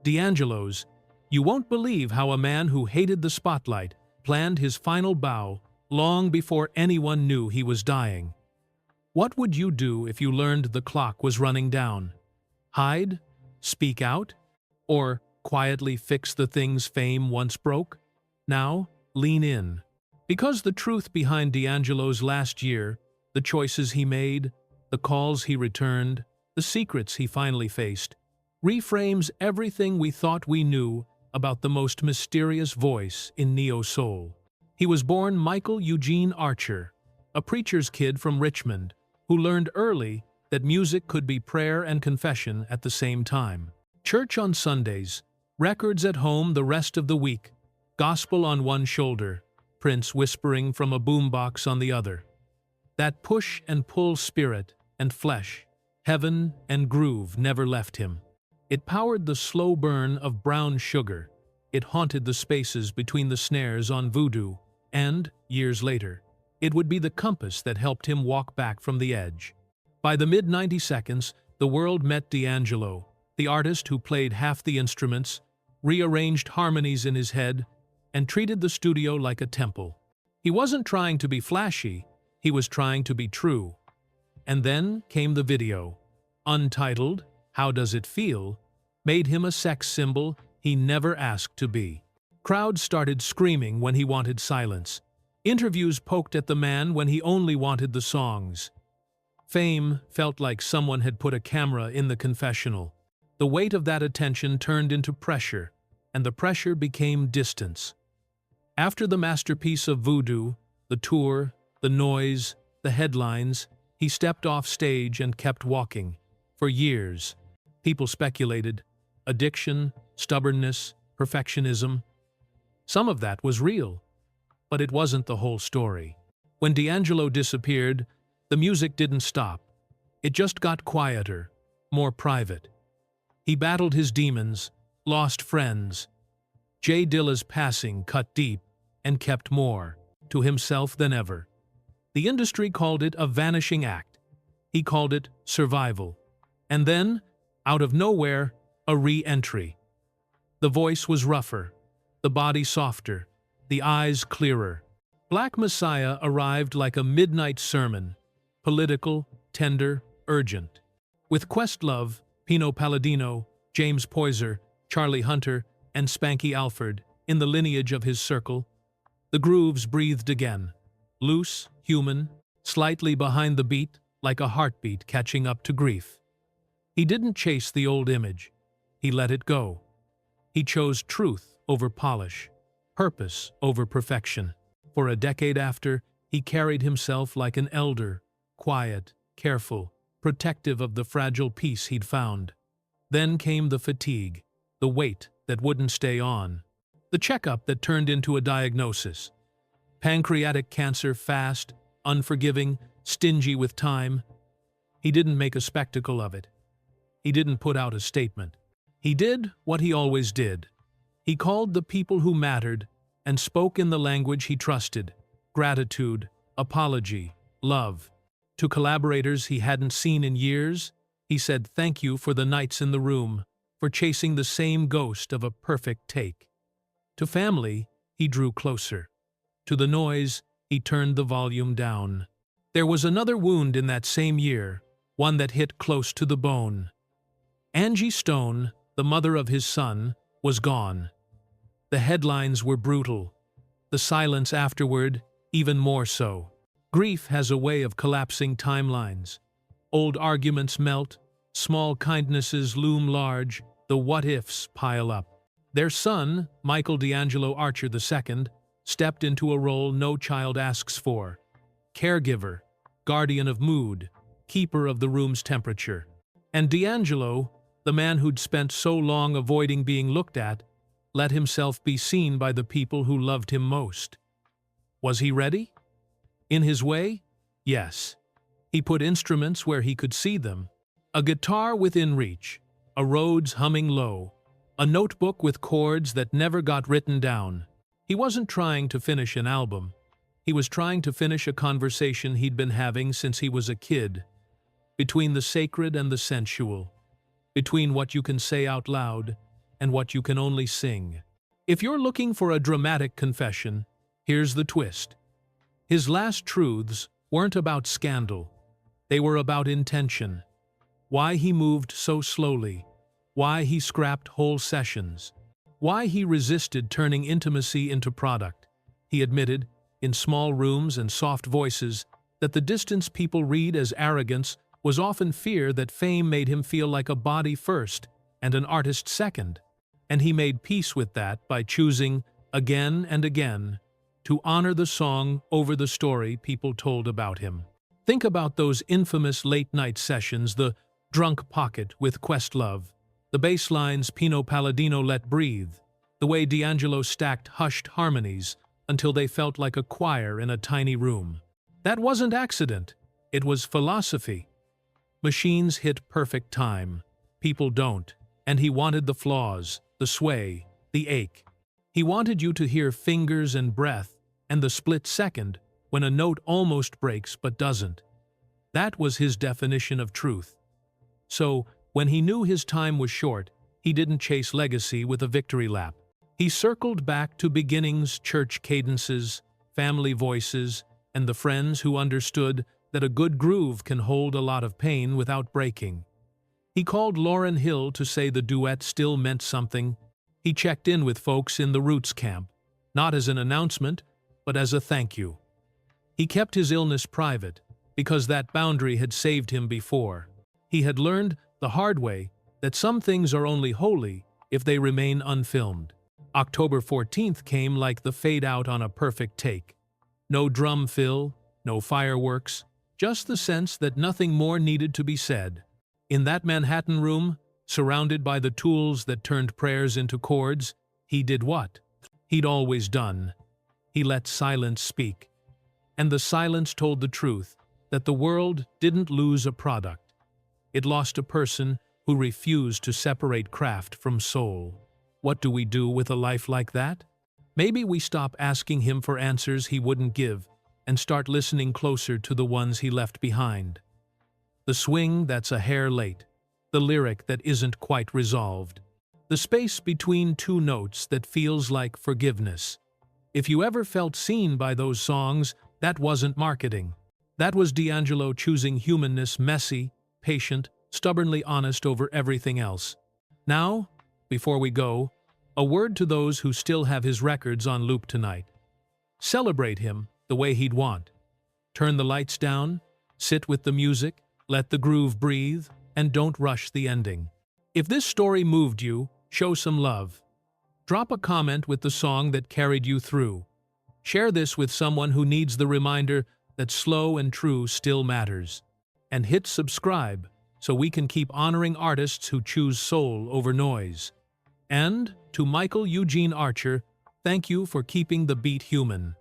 D'Angelo's, you won't believe how a man who hated the spotlight planned his final bow long before anyone knew he was dying. What would you do if you learned the clock was running down? Hide? Speak out? Or quietly fix the things fame once broke? Now, lean in. Because the truth behind D'Angelo's last year, the choices he made, the calls he returned, the secrets he finally faced, reframes everything we thought we knew about the most mysterious voice in neo-soul. He was born Michael Eugene Archer, a preacher's kid from Richmond, who learned early that music could be prayer and confession at the same time. Church on Sundays, records at home the rest of the week, gospel on one shoulder, Prince whispering from a boombox on the other. That push and pull spirit and flesh, heaven and groove never left him. It powered the slow burn of brown sugar. It haunted the spaces between the snares on Voodoo, and, years later, it would be the compass that helped him walk back from the edge. By the mid-90 seconds, the world met D'Angelo, the artist who played half the instruments, rearranged harmonies in his head, and treated the studio like a temple. He wasn't trying to be flashy, he was trying to be true. And then came the video. Untitled, How Does It Feel? Made him a sex symbol he never asked to be. Crowds started screaming when he wanted silence. Interviews poked at the man when he only wanted the songs. Fame felt like someone had put a camera in the confessional. The weight of that attention turned into pressure, and the pressure became distance. After the masterpiece of Voodoo, the tour, the noise, the headlines, he stepped off stage and kept walking. For years, people speculated. Addiction, stubbornness, perfectionism. Some of that was real, but it wasn't the whole story. When D'Angelo disappeared, the music didn't stop. It just got quieter, more private. He battled his demons, lost friends. Jay Dilla's passing cut deep and kept more to himself than ever. The industry called it a vanishing act. He called it survival. And then, out of nowhere, a re-entry. The voice was rougher, the body softer, the eyes clearer. Black Messiah arrived like a midnight sermon, political, tender, urgent. With Questlove, Pino Palladino, James Poyser, Charlie Hunter, and Spanky Alford in the lineage of his circle, the grooves breathed again, loose, human, slightly behind the beat, like a heartbeat catching up to grief. He didn't chase the old image. He let it go. He chose truth over polish, purpose over perfection. For a decade after, he carried himself like an elder, quiet, careful, protective of the fragile peace he'd found. Then came the fatigue, the weight that wouldn't stay on, the checkup that turned into a diagnosis. Pancreatic cancer, fast, unforgiving, stingy with time. He didn't make a spectacle of it. He didn't put out a statement. He did what he always did. He called the people who mattered and spoke in the language he trusted: gratitude, apology, love. To collaborators he hadn't seen in years, he said thank you for the nights in the room, for chasing the same ghost of a perfect take. To family, he drew closer. To the noise, he turned the volume down. There was another wound in that same year, one that hit close to the bone. Angie Stone, the mother of his son, was gone. The headlines were brutal. The silence afterward, even more so. Grief has a way of collapsing timelines. Old arguments melt, small kindnesses loom large, the what-ifs pile up. Their son, Michael D'Angelo Archer II, stepped into a role no child asks for: caregiver, guardian of mood, keeper of the room's temperature. And D'Angelo, the man who'd spent so long avoiding being looked at, let himself be seen by the people who loved him most. Was he ready? In his way, yes. He put instruments where he could see them. A guitar within reach, a Rhodes humming low, a notebook with chords that never got written down. He wasn't trying to finish an album. He was trying to finish a conversation he'd been having since he was a kid. Between the sacred and the sensual. Between what you can say out loud and what you can only sing. If you're looking for a dramatic confession, here's the twist. His last truths weren't about scandal. They were about intention. Why he moved so slowly. Why he scrapped whole sessions. Why he resisted turning intimacy into product. He admitted, in small rooms and soft voices, that the distance people read as arrogance was often fear that fame made him feel like a body first and an artist second. And he made peace with that by choosing, again and again, to honor the song over the story people told about him. Think about those infamous late-night sessions, the Drunk Pocket with Questlove, the bass lines Pino Palladino let breathe, the way D'Angelo stacked hushed harmonies until they felt like a choir in a tiny room. That wasn't accident, it was philosophy. Machines hit perfect time, people don't, and he wanted the flaws, the sway, the ache. He wanted you to hear fingers and breath, and the split second when a note almost breaks but doesn't. That was his definition of truth. So, when he knew his time was short, he didn't chase legacy with a victory lap. He circled back to beginnings, church cadences, family voices, and the friends who understood that a good groove can hold a lot of pain without breaking. He called Lauryn Hill to say the duet still meant something. He checked in with folks in the Roots camp, not as an announcement, but as a thank you. He kept his illness private, because that boundary had saved him before. He had learned the hard way that some things are only holy if they remain unfilmed. October 14th came like the fade-out on a perfect take. No drum fill, no fireworks, just the sense that nothing more needed to be said. In that Manhattan room, surrounded by the tools that turned prayers into chords, he did what he'd always done. He let silence speak. And the silence told the truth, that the world didn't lose a product. It lost a person who refused to separate craft from soul. What do we do with a life like that? Maybe we stop asking him for answers he wouldn't give and start listening closer to the ones he left behind. The swing that's a hair late, the lyric that isn't quite resolved, the space between two notes that feels like forgiveness. If you ever felt seen by those songs, that wasn't marketing. That was D'Angelo choosing humanness, messy, patient, stubbornly honest over everything else. Now, before we go, a word to those who still have his records on loop tonight. Celebrate him the way he'd want. Turn the lights down, sit with the music, let the groove breathe, and don't rush the ending. If this story moved you, show some love. Drop a comment with the song that carried you through. Share this with someone who needs the reminder that slow and true still matters. And hit subscribe so we can keep honoring artists who choose soul over noise. And to Michael Eugene Archer, thank you for keeping the beat human.